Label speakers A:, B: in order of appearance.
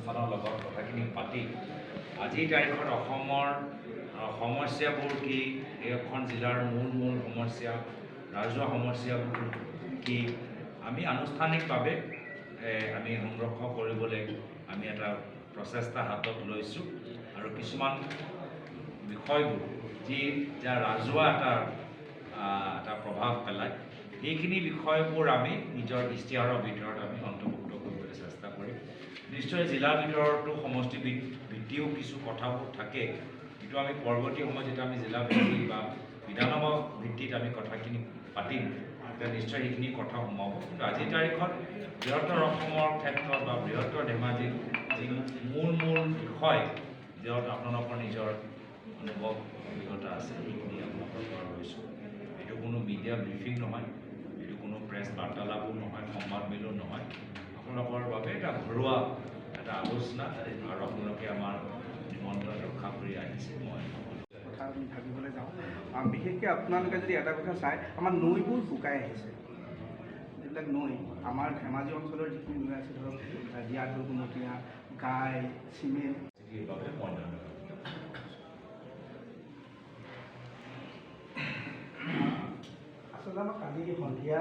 A: অনুষ্ঠানৰ লগত কথাখিনি পাতি আজিৰ তাৰিখত অসমৰ সমস্যাবোৰ কি, এইখন জিলাৰ মূল সমস্যা, ৰাজহুৱা সমস্যাবোৰ কি, আমি আনুষ্ঠানিকভাৱে আমি সংৰক্ষণ কৰিবলৈ আমি এটা প্ৰচেষ্টা হাতত লৈছোঁ। আৰু কিছুমান বিষয়বোৰ যাৰ ৰাজহুৱা এটা প্ৰভাৱ পেলায়, সেইখিনি বিষয়বোৰ আমি নিজৰ ইস্তিহাৰৰ ভিতৰত আমি অন্তৰ্ভুক্ত কৰিবলৈ চেষ্টা কৰিম। নিশ্চয় জিলাৰ ভিতৰতো সমষ্টি ভিত্তিও কিছু কথাবোৰ থাকে, কিন্তু আমি পৰৱৰ্তী সময়ত যেতিয়া আমি জিলা ভিত্তি বা বিধানসভা ভিত্তিত আমি কথাখিনি পাতিম, তেতিয়া নিশ্চয় সেইখিনি কথা সোমাব। কিন্তু আজিৰ তাৰিখত বৃহত্তৰ অসমৰ ক্ষেত্ৰত বা বৃহত্তৰ ধেমাজিৰ যি মূল বিষয়, য'ত আপোনালোকৰ নিজৰ অনুভৱ অভিজ্ঞতা আছে, সেইখিনি আপোনালোকৰ পৰা লৈছোঁ। এইটো কোনো মিডিয়া ব্ৰিফিং নহয়, এইটো কোনো প্ৰেছ বাৰ্তালাপো নহয়, সংবাদমেলো নহয়। আপোনালোকৰ বাবে এটা ঘৰুৱা এটা আলোচনা, আৰু আপোনালোকে আমাৰ নিমন্ত্ৰণ ৰক্ষা কৰি আহিছে। মই
B: কথা আমি ভাবিবলৈ যাওঁ, বিশেষকৈ আপোনালোকে যদি এটা কথা চায়, আমাৰ নৈবোৰ শুকাই আহিছে। যিবিলাক নৈ, আমাৰ ধেমাজি অঞ্চলৰ যিখিনি নৈ আছে, ধৰক জীয়াঢল, কুমতীয়া, গাই, চিমেণ্ট,
A: বাবে মই
B: আচলতে আমাৰ কালি সন্ধিয়া